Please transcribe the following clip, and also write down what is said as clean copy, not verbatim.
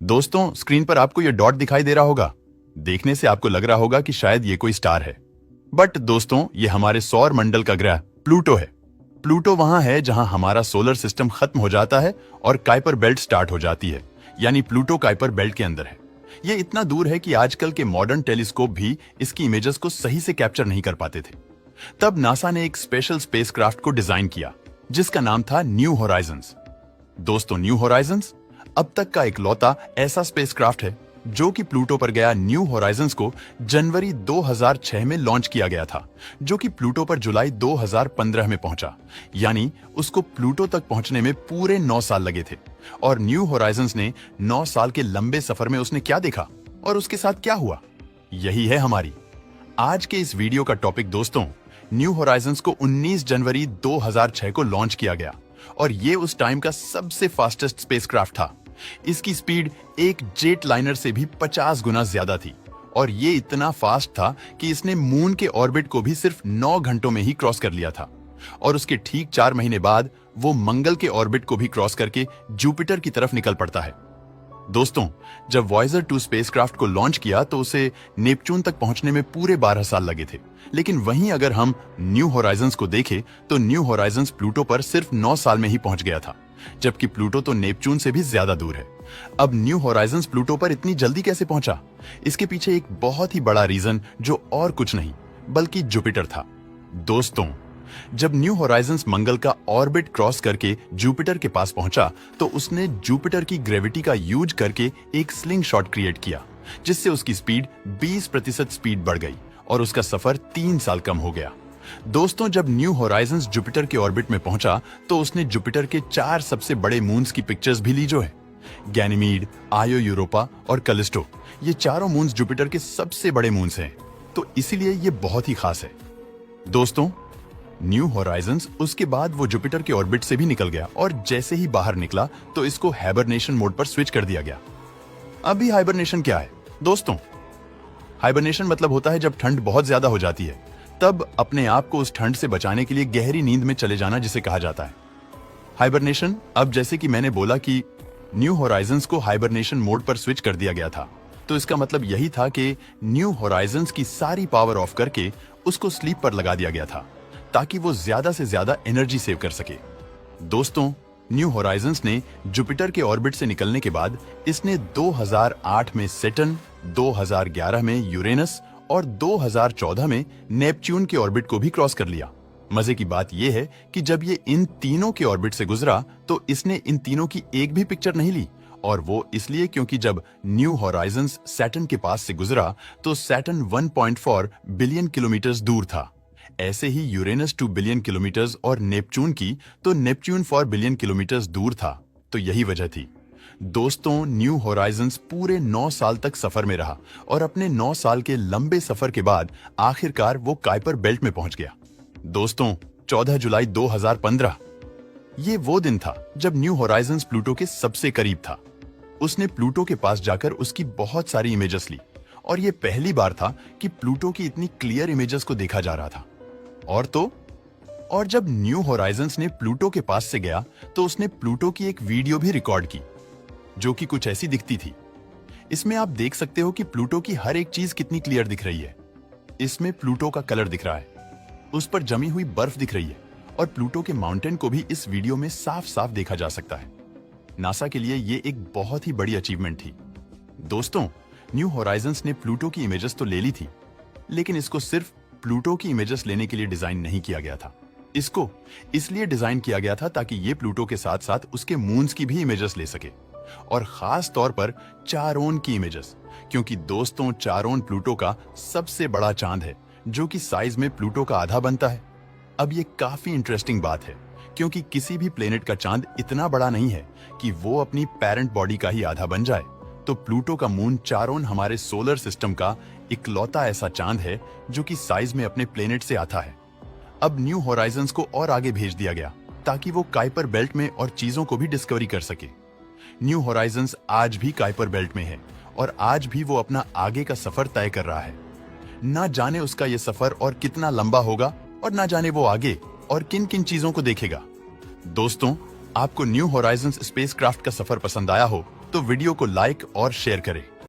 दोस्तों, स्क्रीन पर आपको यह डॉट दिखाई दे रहा होगा। देखने से आपको लग रहा होगा कि शायद ये कोई स्टार है, बट दोस्तों ये हमारे सौर मंडल का ग्रह प्लूटो है। प्लूटो वहां है जहां हमारा सोलर सिस्टम खत्म हो जाता है और काइपर बेल्ट स्टार्ट हो जाती है, यानी प्लूटो काइपर बेल्ट के अंदर है। ये इतना दूर है कि आजकल के मॉडर्न टेलीस्कोप भी इसकी इमेजेस को सही से कैप्चर नहीं कर पाते थे। तब नासा ने एक स्पेशल स्पेसक्राफ्ट को डिजाइन किया जिसका नाम था न्यू होराइजन्स। दोस्तों, न्यू होराइजन्स अब तक का इकलौता ऐसा स्पेसक्राफ्ट है जो कि प्लूटो पर गया। न्यू होराइजन्स को जनवरी 2006 में लॉन्च किया गया था, जो कि प्लूटो पर जुलाई 2015 में पहुंचा, यानी उसको प्लूटो तक पहुंचने में पूरे 9 साल लगे थे। और न्यू होराइजन्स ने 9 साल के लंबे सफर में उसने क्या देखा और उसके साथ क्या हुआ, यही है हमारी आज के इस वीडियो का टॉपिक। दोस्तों, न्यू होराइजन्स को 19 जनवरी 2006 को लॉन्च किया गया और ये उस टाइम का सबसे फास्टेस्ट स्पेसक्राफ्ट था। इसकी स्पीड एक जेट लाइनर से भी 50 गुना ज्यादा थी और ये इतना फास्ट था कि इसने मून के ऑर्बिट को भी सिर्फ 9 घंटों में ही क्रॉस कर लिया था। और उसके ठीक 4 महीने बाद वो मंगल के ऑर्बिट को भी क्रॉस करके जुपिटर की तरफ निकल पड़ता है। दोस्तों, जब वॉयेजर 2 स्पेसक्राफ्ट को लॉन्च किया तो उसे नेपच्यून तक पहुंचने में पूरे 12 साल लगे थे। लेकिन वहीं अगर हम न्यू होराइजन्स को देखें तो न्यू होराइजन्स प्लूटो पर सिर्फ 9 साल में ही पहुंच गया था, जबकि प्लूटो तो नेपच्यून से भी ज्यादा दूर है। अब न्यू होराइजन्स प्लूटो पर इतनी जल्दी कैसे पहुंचा? इसके पीछे एक बहुत ही बड़ा रीजन जो और कुछ नहीं बल्कि जुपिटर था। दोस्तों, जब न्यू होराइजन्स मंगल का ऑर्बिट क्रॉस करके जुपिटर के पास पहुंचा तो उसने जुपिटर की ग्रेविटी का यूज करके एक स्लिंग शॉट क्रिएट किया, जिससे उसकी स्पीड 20% स्पीड बढ़ गई और उसका सफर 3 साल कम हो गया। दोस्तों, जब न्यू होराइजन्स जुपिटर के ऑर्बिट में पहुंचा तो उसने जुपिटर के 4 सबसे बड़े मून्स की पिक्चर्स भी ली, जो है गैनीमीड, आयो यूरोपा और कैलिस्टो। ये चारों मून्स जुपिटर के सबसे बड़े मून्स हैं, तो इसीलिए ये बहुत ही खास है। दोस्तों, न्यू होराइजन्स उसके बाद वो जुपिटर के ऑर्बिट से भी निकल गया और जैसे ही बाहर निकला तो इसको हाइबरनेशन मोड पर स्विच कर दिया गया। अभी हाइबरनेशन क्या है? दोस्तों, हाइबरनेशन मतलब होता है जब ठंड बहुत ज्यादा हो जाती है तब अपने आप को उस ठंड से बचाने के लिए गहरी नींद में चले जाना, जिसे कहा जाता है हाइबरनेशन। अब जैसे कि मैंने बोला कि न्यू होराइजन्स को हाइबरनेशन मोड पर स्विच कर दिया गया था, तो इसका मतलब यही था कि न्यू होराइजन्स की सारी पावर ऑफ करके उसको स्लीप पर लगा दिया गया था ताकि वो ज्यादा से ज्यादा एनर्जी सेव कर सके। दोस्तों, न्यू होराइजन्स ने जुपिटर के ऑर्बिट से निकलने के बाद इसने 2008 में सैटर्न, 2011 में यूरेनस और 2014 में नेपच्यून के ऑर्बिट को भी क्रॉस कर लिया। मजे की बात यह है कि जब ये इन तीनों के ऑर्बिट से गुजरा तो इसने इन तीनों की एक भी पिक्चर नहीं ली, और वो इसलिए क्योंकि जब न्यू होराइजन्स सैटर्न के पास से गुजरा तो सैटर्न 1.4 बिलियन किलोमीटर दूर था। ऐसे ही यूरेनस 2 बिलियन किलोमीटर और नेपच्यून की तो नेपच्यून 4 बिलियन किलोमीटर दूर था, तो यही वजह थी। दोस्तों, न्यू होराइजन्स पूरे 9 साल तक सफर में रहा और अपने 9 साल के लंबे सफर के बाद आखिरकार वो काइपर बेल्ट में पहुंच गया। दोस्तों, 14 जुलाई 2015 ये वो दिन था जब न्यू होराइजन्स प्लूटो के सबसे करीब था। उसने प्लूटो के पास जाकर उसकी बहुत सारी इमेजेस ली और ये पहली बार था कि प्लूटो की इतनी क्लियर इमेजेस को देखा जा रहा था। और जब न्यू होराइजन्स ने प्लूटो के पास से गया तो उसने प्लूटो की एक वीडियो भी रिकॉर्ड की जो कि कुछ ऐसी दिखती थी। इसमें आप देख सकते हो कि प्लूटो की हर एक चीज कितनी क्लियर दिख रही है। इसमें प्लूटो का कलर दिख रहा है, उस पर जमी हुई बर्फ दिख रही है और प्लूटो के माउंटेन को भी इस वीडियो में साफ साफ देखा जा सकता है। नासा के लिए ये एक बहुत ही बड़ी अचीवमेंट थी। दोस्तों, न्यू होराइजन्स ने प्लूटो की इमेजेस तो ले ली थी, लेकिन इसको सिर्फ प्लूटो की इमेजेस लेने के लिए डिजाइन नहीं किया गया था। इसको इसलिए डिजाइन किया गया था ताकि ये प्लूटो के साथ साथ उसके मून्स की भी इमेजेस ले सके, और खास तौर पर चारोन की इमेजेस, क्योंकि दोस्तों चारोन प्लूटो का सबसे बड़ा चांद है जो कि साइज में प्लूटो का आधा बनता है। अब ये काफी इंटरेस्टिंग बात है क्योंकि किसी भी प्लेनेट का चांद इतना बड़ा नहीं है कि वो अपनी पेरेंट बॉडी का ही आधा बन जाए, तो प्लूटो का मून चारोन हमारे सोलर सिस्टम का इकलौता ऐसा चांद है जो कि साइज में अपने प्लेनेट से आता है। अब न्यू होराइजन्स को और आगे भेज दिया गया ताकि वो काइपर बेल्ट में और चीजों को भी डिस्कवरी कर सके। न्यू होराइजन्स आज भी काइपर बेल्ट में है और आज भी वो अपना आगे का सफर तय कर रहा है। ना जाने उसका ये सफर और कितना लंबा होगा और ना जाने वो आगे और किन किन चीजों को देखेगा। दोस्तों, आपको न्यू होराइजन्स स्पेसक्राफ्ट का सफर पसंद आया हो तो वीडियो को लाइक और शेयर करें।